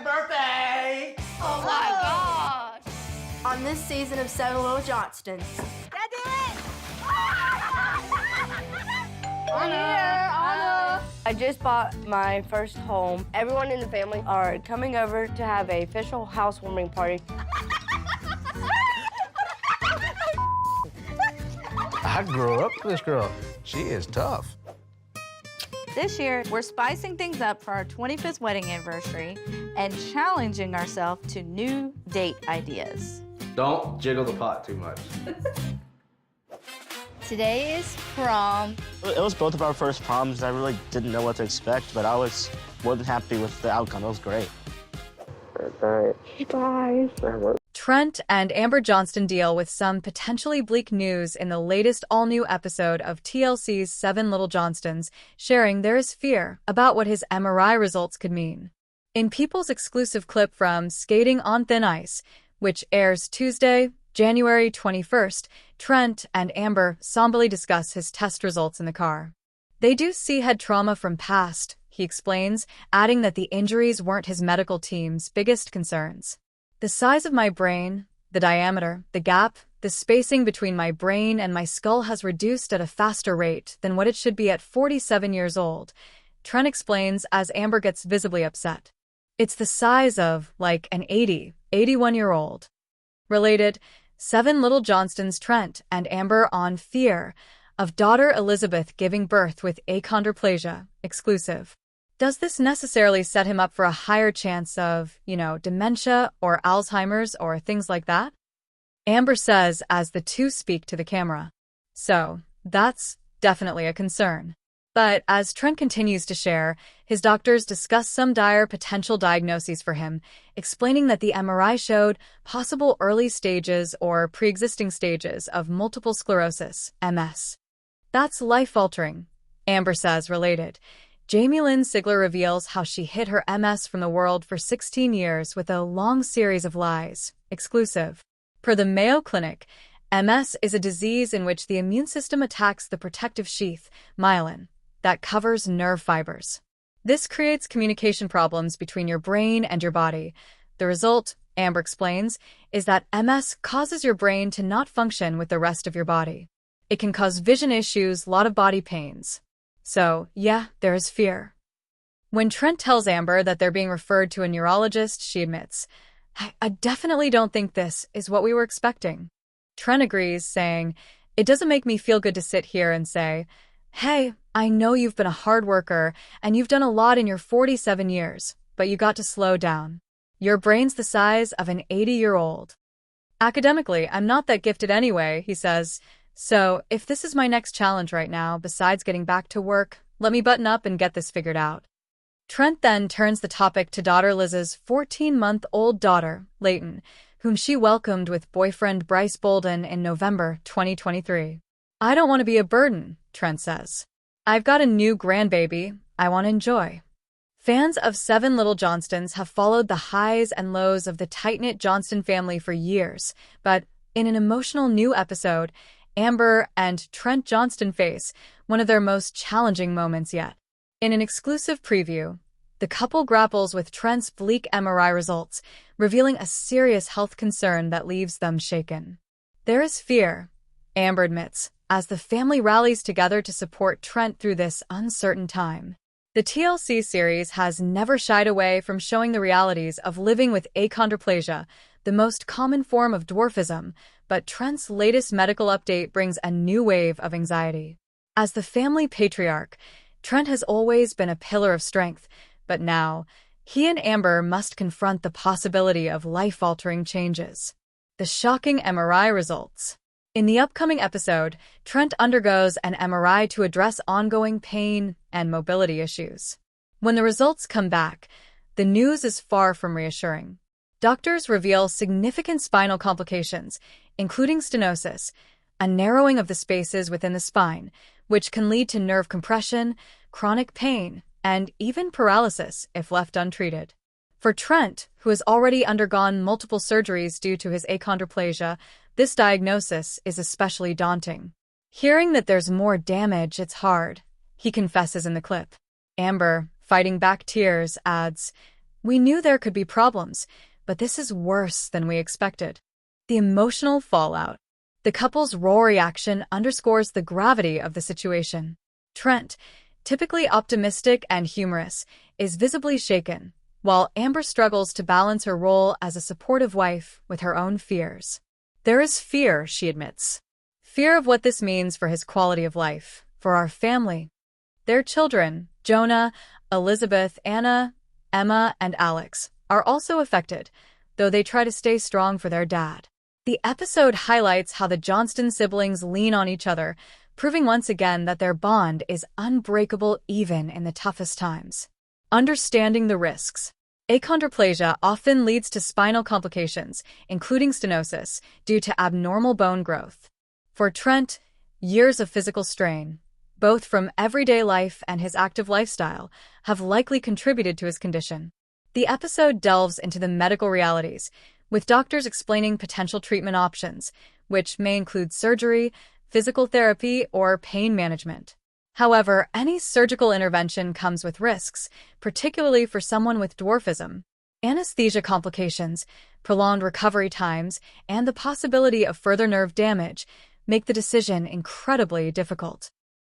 birthday! Oh my gosh! On this season of Seven Little Johnstons. That do it! Anna. I just bought my first home. Everyone in the family are coming over to have a official housewarming party. I grew up with this girl. She is tough. This year, we're spicing things up for our 25th wedding anniversary and challenging ourselves to new date ideas. Don't jiggle the pot too much. Today is prom. It was both of our first proms. I really didn't know what to expect, but I was more than happy with the outcome. It was great. Bye. Trent and Amber Johnston deal with some potentially bleak news in the latest all-new episode of TLC's Seven Little Johnstons, sharing there is fear about what his MRI results could mean. In People's exclusive clip from Skating on Thin Ice, which airs Tuesday, January 21st, Trent and Amber somberly discuss his test results in the car. They do see head trauma from past, he explains, adding that the injuries weren't his medical team's biggest concerns. The size of my brain, the diameter, the gap, the spacing between my brain and my skull has reduced at a faster rate than what it should be at 47 years old, Trent explains as Amber gets visibly upset. It's the size of, like, an 81-year-old. Related, Seven Little Johnstons Trent and Amber on fear of daughter Elizabeth giving birth with achondroplasia, exclusive. Does this necessarily set him up for a higher chance of, dementia or Alzheimer's or things like that? Amber says as the two speak to the camera. So, that's definitely a concern. But as Trent continues to share, his doctors discuss some dire potential diagnoses for him, explaining that the MRI showed possible early stages or pre-existing stages of multiple sclerosis, MS. That's life-altering, Amber says related. Jamie Lynn Sigler reveals how she hid her MS from the world for 16 years with a long series of lies, exclusive. Per the Mayo Clinic, MS is a disease in which the immune system attacks the protective sheath, myelin, that covers nerve fibers. This creates communication problems between your brain and your body. The result, Amber explains, is that MS causes your brain to not function with the rest of your body. It can cause vision issues, lot of body pains. So, yeah, there is fear. When Trent tells Amber that they're being referred to a neurologist, she admits, I definitely don't think this is what we were expecting. Trent agrees, saying, it doesn't make me feel good to sit here and say, hey, I know you've been a hard worker and you've done a lot in your 47 years, but you got to slow down. Your brain's the size of an 80-year-old. Academically, I'm not that gifted anyway, he says. So, if this is my next challenge right now, besides getting back to work, let me button up and get this figured out. Trent then turns the topic to daughter Liz's 14-month-old daughter, Layton, whom she welcomed with boyfriend Bryce Bolden in November 2023. I don't want to be a burden, Trent says. I've got a new grandbaby I want to enjoy. Fans of Seven Little Johnstons have followed the highs and lows of the tight-knit Johnston family for years, but in an emotional new episode, Amber and Trent Johnston face one of their most challenging moments yet. In an exclusive preview, the couple grapples with Trent's bleak MRI results, revealing a serious health concern that leaves them shaken. There is fear, Amber admits, as the family rallies together to support Trent through this uncertain time. The TLC series has never shied away from showing the realities of living with achondroplasia, the most common form of dwarfism, but Trent's latest medical update brings a new wave of anxiety. As the family patriarch, Trent has always been a pillar of strength, but now, he and Amber must confront the possibility of life-altering changes. The shocking MRI results. In the upcoming episode, Trent undergoes an MRI to address ongoing pain and mobility issues. When the results come back, the news is far from reassuring. Doctors reveal significant spinal complications, including stenosis, a narrowing of the spaces within the spine, which can lead to nerve compression, chronic pain, and even paralysis if left untreated. For Trent, who has already undergone multiple surgeries due to his achondroplasia, this diagnosis is especially daunting. Hearing that there's more damage, it's hard, he confesses in the clip. Amber, fighting back tears, adds, We knew there could be problems, but this is worse than we expected. The emotional fallout. The couple's raw reaction underscores the gravity of the situation. Trent, typically optimistic and humorous, is visibly shaken, while Amber struggles to balance her role as a supportive wife with her own fears. There is fear, she admits. Fear of what this means for his quality of life, for our family. Their children, Jonah, Elizabeth, Anna, Emma, and Alex, are also affected, though they try to stay strong for their dad. The episode highlights how the Johnston siblings lean on each other, proving once again that their bond is unbreakable even in the toughest times. Understanding the risks. Achondroplasia often leads to spinal complications, including stenosis, due to abnormal bone growth. For Trent, years of physical strain, both from everyday life and his active lifestyle, have likely contributed to his condition. The episode delves into the medical realities, with doctors explaining potential treatment options, which may include surgery, physical therapy, or pain management. However, any surgical intervention comes with risks, particularly for someone with dwarfism. Anesthesia complications, prolonged recovery times, and the possibility of further nerve damage make the decision incredibly difficult.